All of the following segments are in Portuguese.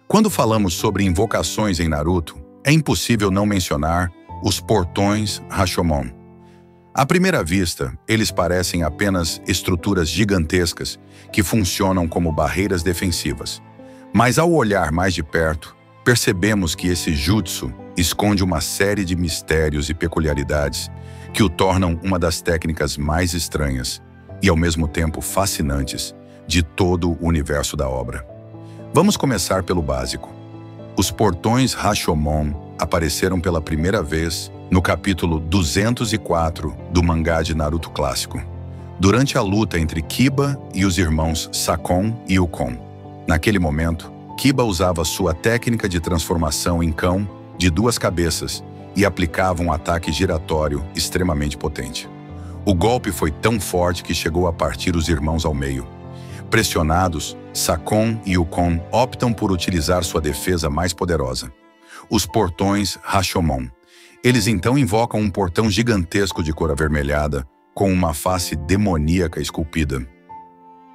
Quando falamos sobre invocações em Naruto, é impossível não mencionar os portões Rashomon. À primeira vista, eles parecem apenas estruturas gigantescas que funcionam como barreiras defensivas. Mas ao olhar mais de perto, percebemos que esse jutsu esconde uma série de mistérios e peculiaridades que o tornam uma das técnicas mais estranhas e, ao mesmo tempo, fascinantes de todo o universo da obra. Vamos começar pelo básico. Os portões Rashomon apareceram pela primeira vez no capítulo 204 do mangá de Naruto clássico, durante a luta entre Kiba e os irmãos Sakon e Ukon. Naquele momento, Kiba usava sua técnica de transformação em cão de duas cabeças e aplicava um ataque giratório extremamente potente. O golpe foi tão forte que chegou a partir os irmãos ao meio. Pressionados, Sakon e Ukon optam por utilizar sua defesa mais poderosa, os portões Rashomon. Eles então invocam um portão gigantesco de cor avermelhada, com uma face demoníaca esculpida.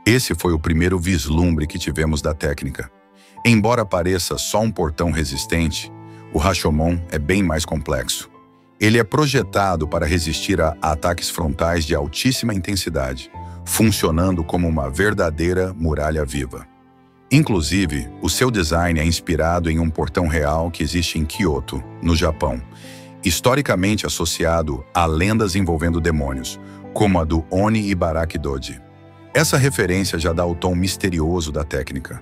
Esse foi o primeiro vislumbre que tivemos da técnica. Embora pareça só um portão resistente, o Rashomon é bem mais complexo. Ele é projetado para resistir a ataques frontais de altíssima intensidade, funcionando como uma verdadeira muralha viva. Inclusive, o seu design é inspirado em um portão real que existe em Kyoto, no Japão, historicamente associado a lendas envolvendo demônios, como a do Oni Ibaraki Doji. Essa referência já dá o tom misterioso da técnica.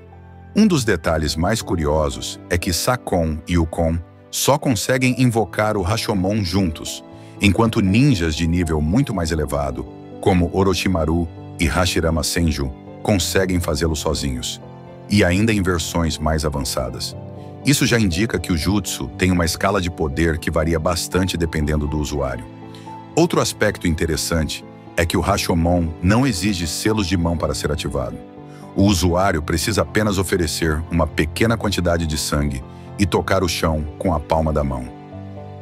Um dos detalhes mais curiosos é que Sakon e Ukon só conseguem invocar o Rashomon juntos, enquanto ninjas de nível muito mais elevado, como Orochimaru e Hashirama Senju, conseguem fazê-lo sozinhos, e ainda em versões mais avançadas. Isso já indica que o jutsu tem uma escala de poder que varia bastante dependendo do usuário. Outro aspecto interessante é que o Rashomon não exige selos de mão para ser ativado. O usuário precisa apenas oferecer uma pequena quantidade de sangue e tocar o chão com a palma da mão.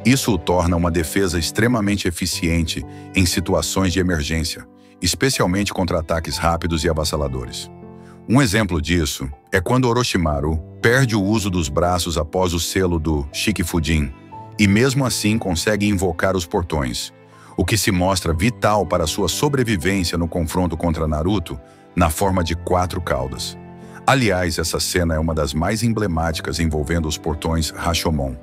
Isso o torna uma defesa extremamente eficiente em situações de emergência, especialmente contra ataques rápidos e avassaladores. Um exemplo disso é quando Orochimaru perde o uso dos braços após o selo do Shikifujin e mesmo assim consegue invocar os portões, o que se mostra vital para sua sobrevivência no confronto contra Naruto na forma de 4 caudas. Aliás, essa cena é uma das mais emblemáticas envolvendo os portões Rashomon.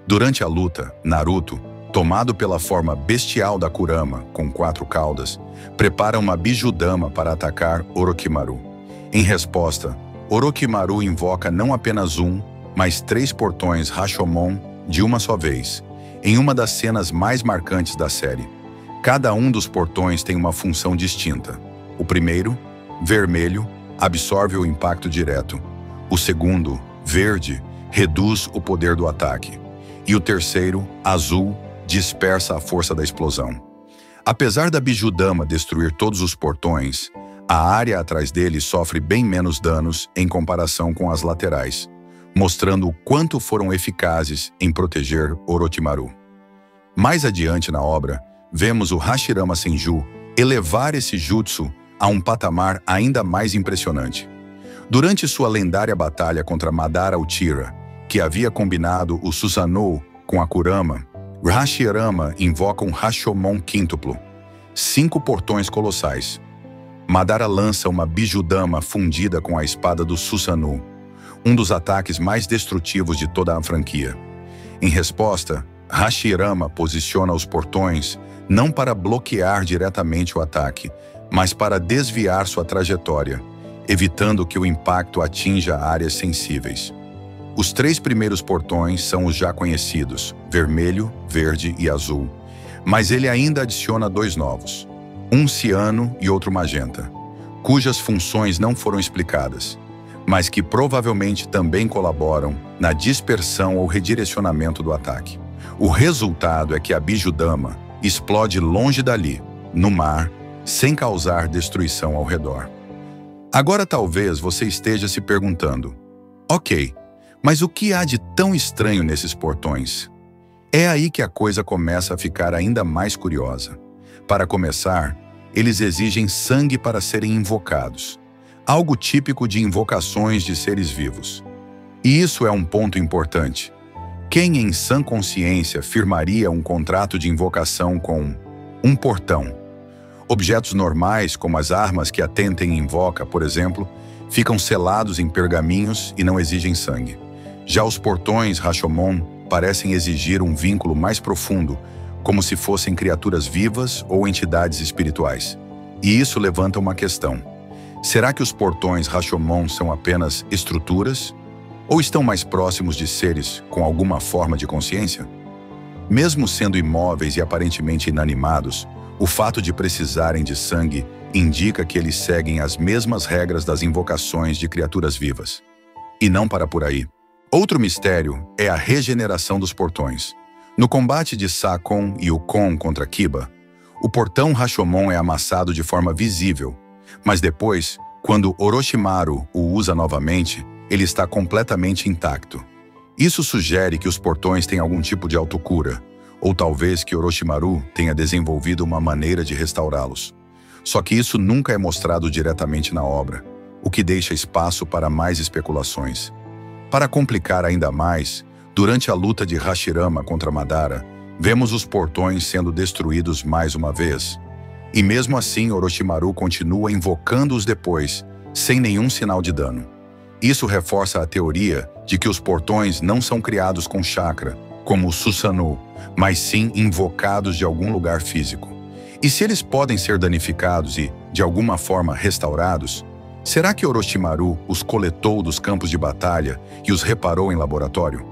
Durante a luta, Naruto, tomado pela forma bestial da Kurama, com 4 caudas, prepara uma Bijudama para atacar Orochimaru. Em resposta, Orochimaru invoca não apenas um, mas 3 portões Rashomon de uma só vez, em uma das cenas mais marcantes da série. Cada um dos portões tem uma função distinta. O primeiro, vermelho, absorve o impacto direto. O segundo, verde, reduz o poder do ataque. E o terceiro, azul, dispersa a força da explosão. Apesar da Bijudama destruir todos os portões, a área atrás dele sofre bem menos danos em comparação com as laterais, mostrando o quanto foram eficazes em proteger Orochimaru. Mais adiante na obra, vemos o Hashirama Senju elevar esse jutsu a um patamar ainda mais impressionante. Durante sua lendária batalha contra Madara Uchiha, que havia combinado o Susanoo com a Kurama, Hashirama invoca um Rashomon quíntuplo, 5 portões colossais. Madara lança uma Bijudama fundida com a espada do Susanoo, um dos ataques mais destrutivos de toda a franquia. Em resposta, Hashirama posiciona os portões não para bloquear diretamente o ataque, mas para desviar sua trajetória, evitando que o impacto atinja áreas sensíveis. Os 3 primeiros portões são os já conhecidos, vermelho, verde e azul, mas ele ainda adiciona 2 novos, um ciano e outro magenta, cujas funções não foram explicadas, mas que provavelmente também colaboram na dispersão ou redirecionamento do ataque. O resultado é que a Bijudama explode longe dali, no mar, sem causar destruição ao redor. Agora talvez você esteja se perguntando, ok, mas o que há de tão estranho nesses portões? É aí que a coisa começa a ficar ainda mais curiosa. Para começar, eles exigem sangue para serem invocados, algo típico de invocações de seres vivos. E isso é um ponto importante. Quem em sã consciência firmaria um contrato de invocação com um portão? Objetos normais, como as armas que a Tenten invoca, por exemplo, ficam selados em pergaminhos e não exigem sangue. Já os portões Rashomon parecem exigir um vínculo mais profundo, como se fossem criaturas vivas ou entidades espirituais. E isso levanta uma questão. Será que os portões Rashomon são apenas estruturas? Ou estão mais próximos de seres com alguma forma de consciência? Mesmo sendo imóveis e aparentemente inanimados, o fato de precisarem de sangue indica que eles seguem as mesmas regras das invocações de criaturas vivas. E não para por aí. Outro mistério é a regeneração dos portões. No combate de Sakon e Ukon contra Kiba, o portão Rashomon é amassado de forma visível, mas depois, quando Orochimaru o usa novamente, ele está completamente intacto. Isso sugere que os portões têm algum tipo de autocura, ou talvez que Orochimaru tenha desenvolvido uma maneira de restaurá-los. Só que isso nunca é mostrado diretamente na obra, o que deixa espaço para mais especulações. Para complicar ainda mais, durante a luta de Hashirama contra Madara, vemos os portões sendo destruídos mais uma vez. E mesmo assim, Orochimaru continua invocando-os depois, sem nenhum sinal de dano. Isso reforça a teoria de que os portões não são criados com chakra, como o Susanoo, mas sim invocados de algum lugar físico. E se eles podem ser danificados e, de alguma forma, restaurados, será que Orochimaru os coletou dos campos de batalha e os reparou em laboratório?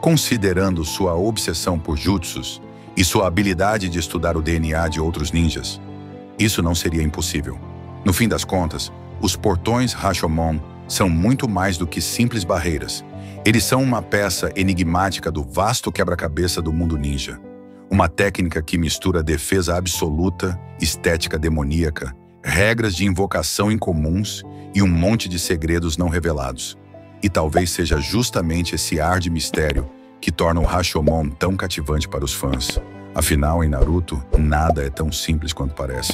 Considerando sua obsessão por jutsus e sua habilidade de estudar o DNA de outros ninjas, isso não seria impossível. No fim das contas, os portões Rashomon são muito mais do que simples barreiras. Eles são uma peça enigmática do vasto quebra-cabeça do mundo ninja. Uma técnica que mistura defesa absoluta, estética demoníaca, regras de invocação incomuns e um monte de segredos não revelados. E talvez seja justamente esse ar de mistério que torna o Rashomon tão cativante para os fãs. Afinal, em Naruto, nada é tão simples quanto parece.